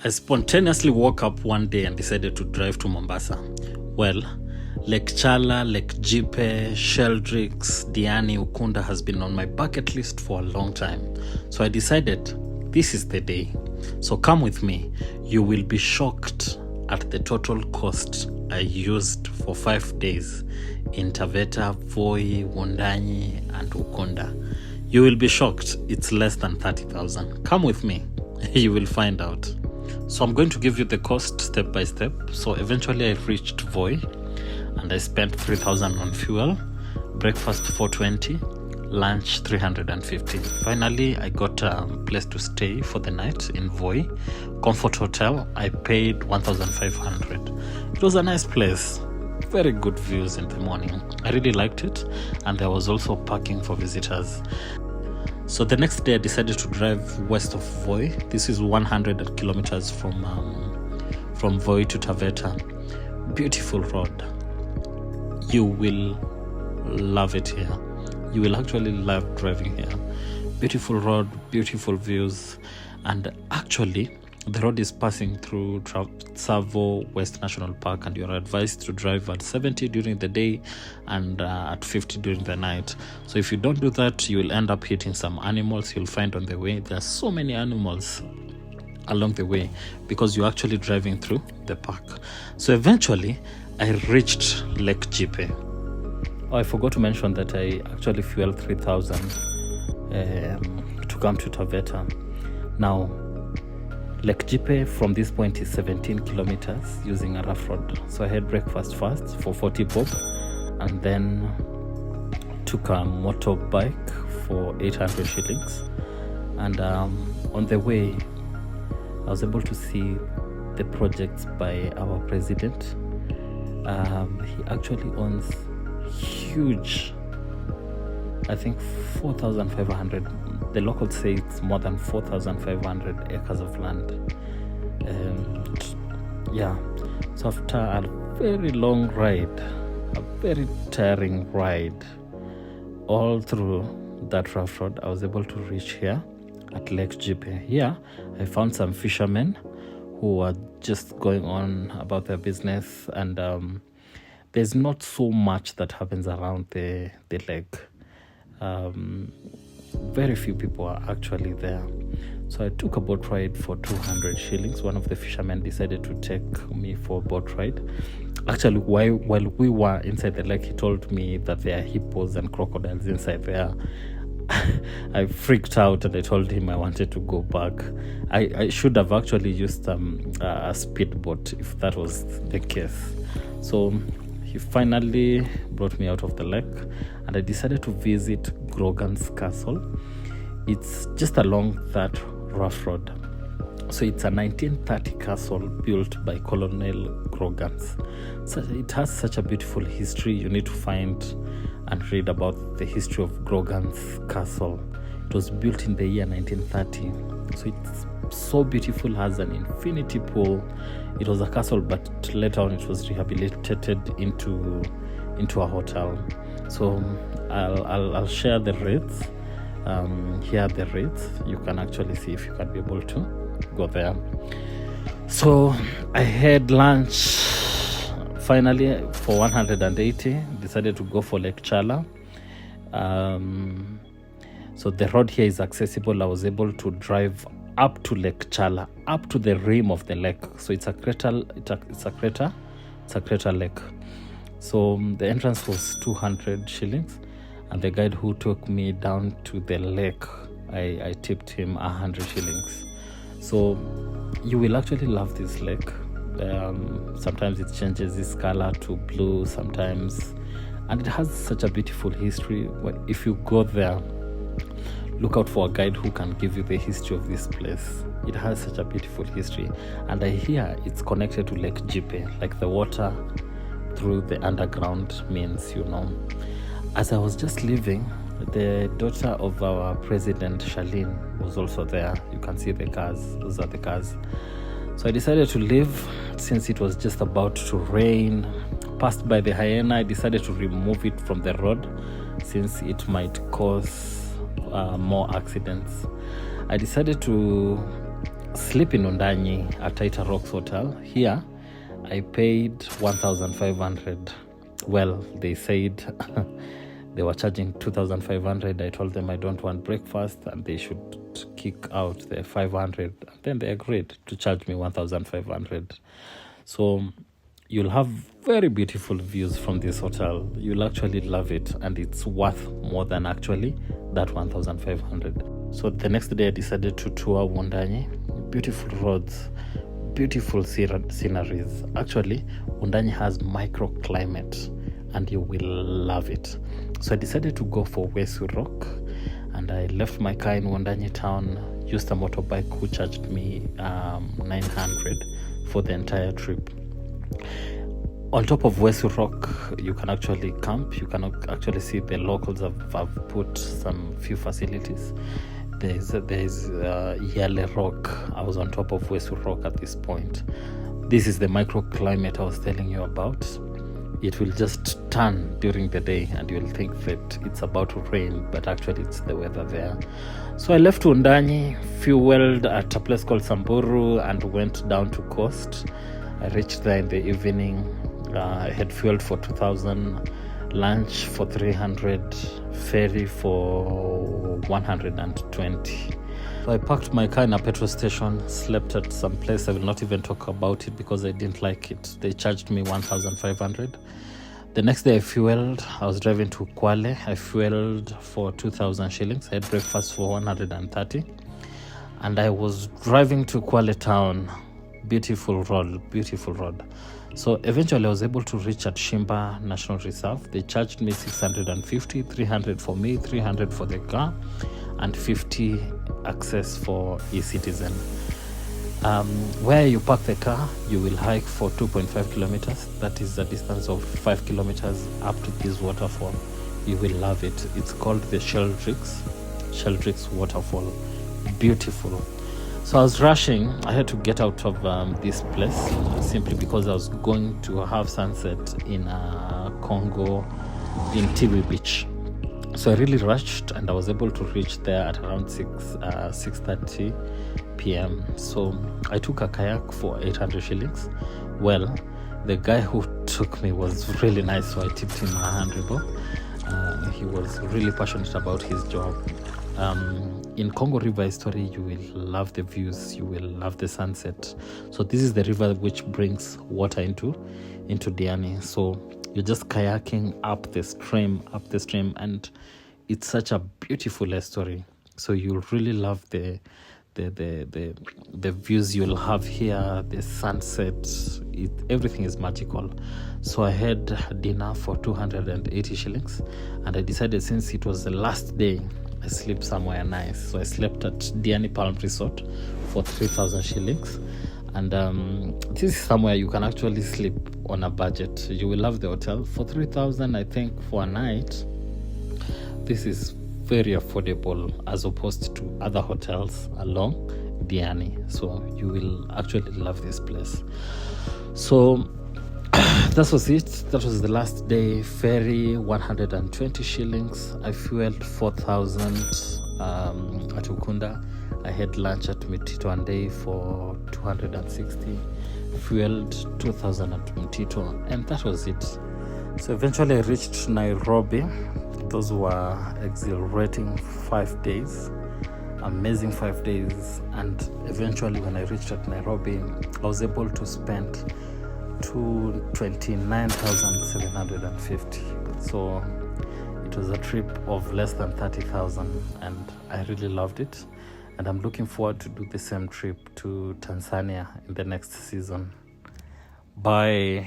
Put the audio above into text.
I spontaneously woke up one day and decided to drive to Mombasa. Well, Lake Chala, Lake Jipe, Sheldricks, Diani, Ukunda has been on my bucket list for a long time. So I decided this is the day. So come with me. You will be shocked at the total cost I used for 5 days in Taveta, Voi, Wundanyi, and Ukunda. You will be shocked. It's less than 30,000. Come with me. You will find out. So I'm going to give you the cost step by step. So eventually I reached Voi and I spent 3,000 on fuel, breakfast 420, lunch 350. Finally, I got a place to stay for the night in Voi, Comfort Hotel. I paid 1,500. It was a nice place. Very good views in the morning. I really liked it, and there was also parking for visitors. So the next day I decided to drive west of Voi. This is 100 kilometers from Voi to Taveta. Beautiful road. You will love it here. You will actually love driving here. Beautiful road, beautiful views, and actually the road is passing through Tsavo West National Park, and you are advised to drive at 70 during the day and at 50 during the night. So if you don't do that, you will end up hitting some animals you'll find on the way. There are so many animals along the way because you're actually driving through the park. So eventually I reached Lake Jipe. Oh, I forgot to mention that I actually fueled 3,000 to come to Taveta. Now, Lake Jipe from this point is 17 kilometers using a rough road. So I had breakfast first for 40 bob and then took a motorbike for 800 shillings. And on the way, I was able to see the projects by our president. He actually owns huge, I think 4,500, the locals say it's more than 4,500 acres of land. So after a very long ride, a very tiring ride, all through that rough road, I was able to reach here at Lake Jipe. Here, I found some fishermen who were just going on about their business, and there's not so much that happens around the lake. Very few people are actually there. So I took a boat ride for 200 shillings. One of the fishermen decided to take me for a boat ride. Actually, while we were inside the lake, he told me that there are hippos and crocodiles inside there. I freaked out and I told him I wanted to go back. I should have actually used a speedboat if that was the case. So he finally brought me out of the lake and I decided to visit Grogan's Castle. It's just along that rough road. So it's a 1930 castle built by Colonel Grogan's. So it has such a beautiful history. You need to find and read about the history of Grogan's Castle. It was built in the year 1930. So it's so beautiful, has an infinity pool. It was a castle, but later on it was rehabilitated into a hotel. So I'll share the rates. Here are the rates. You can actually see if you can be able to go there. So I had lunch finally for 180. Decided to go for Lake Chala. So the road here is accessible. I was able to drive up to Lake Chala, up to the rim of the lake. So it's a crater. It's a crater lake. So the entrance was 200 shillings, and the guide who took me down to the lake, I tipped him 100 shillings. So you will actually love this lake. Sometimes it changes its color to blue sometimes, and it has such a beautiful history. If you go there, look out for a guide who can give you the history of this place. It has such a beautiful history, and I hear it's connected to Lake Jipe, like the water through the underground means, As I was just leaving, the daughter of our president, Charlene, was also there. You can see the cars. Those are the cars. So I decided to leave since it was just about to rain. Passed by the hyena, I decided to remove it from the road since it might cause more accidents. I decided to sleep in Wundanyi at Taveta Rocks Hotel. Here, I paid 1,500. Well, they said they were charging 2,500. I told them I don't want breakfast and they should kick out the 500. And then they agreed to charge me 1,500. So you'll have very beautiful views from this hotel. You'll actually love it, and it's worth more than actually that 1,500. So the next day I decided to tour Wundanyi. Beautiful roads, beautiful sceneries. Actually, Wundanyi has microclimate and you will love it. So I decided to go for Wesu Rock, and I left my car in Wundanyi town, used a motorbike who charged me 900 for the entire trip. On top of Wesu Rock, you can actually camp. You can actually see the locals have put some few facilities. There's Yale Rock. I was on top of Wesu Rock at this point. This is the microclimate I was telling you about. It will just turn during the day and you'll think that it's about to rain, but actually it's the weather there. So I left Wundanyi, fueled at a place called Samburu, and went down to coast. I reached there in the evening. I had fueled for 2,000, lunch for 300, ferry for 120. So I parked my car in a petrol station, slept at some place. I will not even talk about it because I didn't like it. They charged me 1,500. The next day I fueled. I was driving to Kwale. I fueled for 2,000 shillings. I had breakfast for 130. And I was driving to Kwale town. Beautiful road. So eventually I was able to reach at Shimba National Reserve. They charged me 650, 300 for me, 300 for the car, and 50 access for e-citizen. Where you park the car, you will hike for 2.5 kilometers. That is a distance of 5 kilometers up to this waterfall. You will love it. It's called the Sheldricks waterfall. Beautiful. So I was rushing. I had to get out of this place simply because I was going to have sunset in Congo in Tiwi Beach. So I really rushed, and I was able to reach there at around 6:30 p.m. So I took a kayak for 800 shillings. Well, the guy who took me was really nice, so I tipped him 100 bob. He was really passionate about his job. In Congo River Story, you will love the views, you will love the sunset. So this is the river which brings water into Diani. So you're just kayaking up the stream, and it's such a beautiful story. So you'll really love the views you'll have here, the sunset. Everything is magical. So I had dinner for 280 shillings, and I decided, since it was the last day, I sleep somewhere nice. So I slept at Diani Palm Resort for 3,000 shillings. And this is somewhere you can actually sleep on a budget. You will love the hotel. For 3,000, I think, for a night, this is very affordable as opposed to other hotels along Diani. So you will actually love this place. So that was it. That was the last day. Ferry 120 shillings. I fueled 4,000 at Ukunda. I had lunch at Mtito and Day for 260. Fueled 2,000 at Mtito, and that was it. So eventually I reached Nairobi. Those were exhilarating 5 days. Amazing 5 days. And eventually when I reached at Nairobi, I was able to spend 29,750. So it was a trip of less than 30,000, and I really loved it. And I'm looking forward to do the same trip to Tanzania in the next season. Bye.